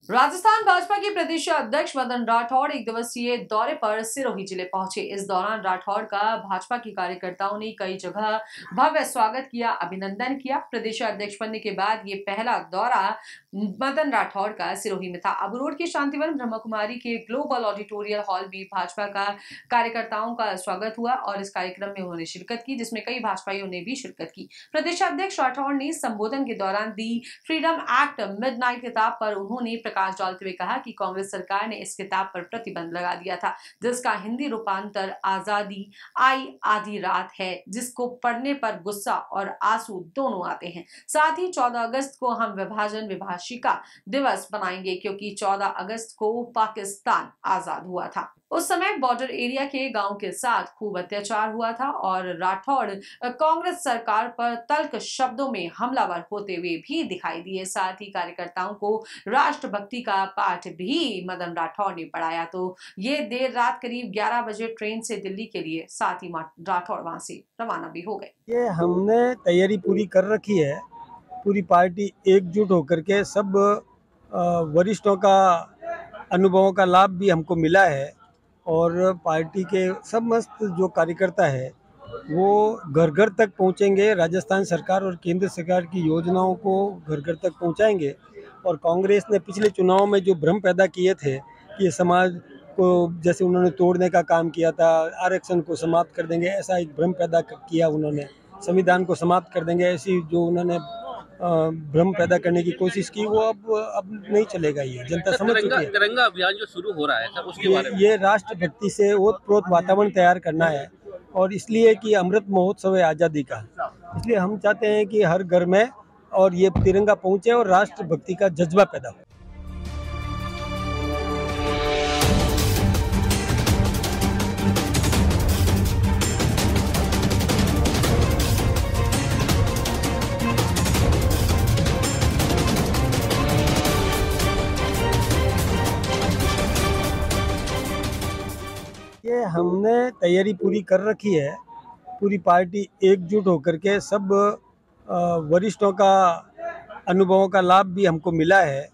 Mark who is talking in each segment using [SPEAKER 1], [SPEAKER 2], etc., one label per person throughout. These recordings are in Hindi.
[SPEAKER 1] राजस्थान भाजपा के प्रदेश अध्यक्ष मदन राठौड़ एक दिवसीय दौरे पर सिरोही जिले पहुंचे। इस दौरान राठौड़ का भाजपा के कार्यकर्ताओं ने कई जगह भव्य स्वागत किया, अभिनंदन किया। प्रदेश अध्यक्ष बनने के बाद ये पहला दौरा मदन राठौड़ का सिरोही में था। अब रोड के शांतिवन ब्रह्म कुमारी के ग्लोबल ऑडिटोरियल हॉल में भाजपा का कार्यकर्ताओं का स्वागत हुआ और इस कार्यक्रम में उन्होंने शिरकत की, जिसमें कई भाजपाइयों ने भी शिरकत की। प्रदेश अध्यक्ष राठौड़ ने संबोधन के दौरान दी फ्रीडम एक्ट मिडनाइट किताब पर उन्होंने प्रकाश डालते हुए कहा कि कांग्रेस सरकार ने इस किताब पर प्रतिबंध लगा दिया था, जिसका हिंदी रूपांतर आजादी आई आधी रात है, जिसको पढ़ने पर गुस्सा और आंसू दोनों आते हैं। साथ ही 14 अगस्त को हम विभाजन विभाषिका दिवस बनाएंगे, क्योंकि 14 अगस्त को पाकिस्तान आजाद हुआ था। उस समय बॉर्डर एरिया के गांव के साथ खूब अत्याचार हुआ था और राठौड़ कांग्रेस सरकार पर तल्ख शब्दों में हमलावर होते हुए भी दिखाई दिए। साथ ही कार्यकर्ताओं को राष्ट्रभक्ति का पाठ भी मदन राठौड़ ने पढ़ाया। तो ये देर रात करीब 11 बजे ट्रेन से दिल्ली के लिए साथ ही राठौड़ वहां से रवाना भी हो गए।
[SPEAKER 2] ये हमने तैयारी पूरी कर रखी है, पूरी पार्टी एकजुट होकर के सब वरिष्ठों का अनुभवों का लाभ भी हमको मिला है और पार्टी के समस्त जो कार्यकर्ता है वो घर घर तक पहुंचेंगे, राजस्थान सरकार और केंद्र सरकार की योजनाओं को घर घर तक पहुंचाएंगे। और कांग्रेस ने पिछले चुनाव में जो भ्रम पैदा किए थे कि ये समाज को जैसे उन्होंने तोड़ने का काम किया था, आरक्षण को समाप्त कर देंगे, ऐसा एक भ्रम पैदा किया उन्होंने, संविधान को समाप्त कर देंगे, ऐसी जो उन्होंने भ्रम पैदा करने की कोशिश की, वो अब नहीं चलेगा। ये जनता समझ चुकी है।
[SPEAKER 3] तिरंगा अभियान जो शुरू हो रहा है सर, उसके बारे में
[SPEAKER 2] ये राष्ट्रभक्ति से ओतप्रोत वातावरण तैयार करना है और इसलिए कि अमृत महोत्सव है आज़ादी का, इसलिए हम चाहते हैं कि हर घर में और ये तिरंगा पहुंचे और राष्ट्रभक्ति का जज्बा पैदा हो। ये हमने तैयारी पूरी कर रखी है, पूरी पार्टी एकजुट होकर के सब वरिष्ठों का अनुभवों का लाभ भी हमको मिला है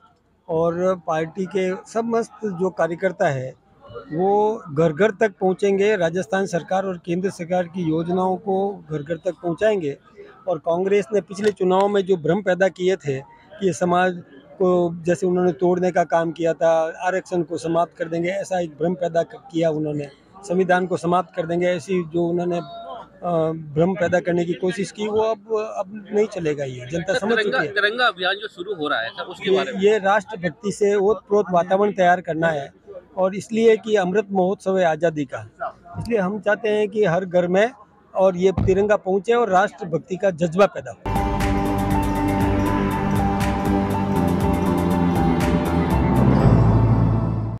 [SPEAKER 2] और पार्टी के समस्त जो कार्यकर्ता है वो घर घर तक पहुंचेंगे, राजस्थान सरकार और केंद्र सरकार की योजनाओं को घर घर तक पहुंचाएंगे। और कांग्रेस ने पिछले चुनाव में जो भ्रम पैदा किए थे कि ये समाज को जैसे उन्होंने तोड़ने का काम किया था, आरक्षण को समाप्त कर देंगे, ऐसा एक भ्रम पैदा किया उन्होंने, संविधान को समाप्त कर देंगे, ऐसी जो उन्होंने भ्रम पैदा करने की कोशिश की, वो अब नहीं चलेगा। ये जनता समझ चुकी है।
[SPEAKER 3] तिरंगा अभियान जो शुरू हो रहा है सर, उसके बारे में
[SPEAKER 2] ये राष्ट्रभक्ति से ओतप्रोत वातावरण तैयार करना है और इसलिए कि अमृत महोत्सव है आज़ादी का, इसलिए हम चाहते हैं कि हर घर में और ये तिरंगा पहुंचे और राष्ट्रभक्ति का जज्बा पैदा हो।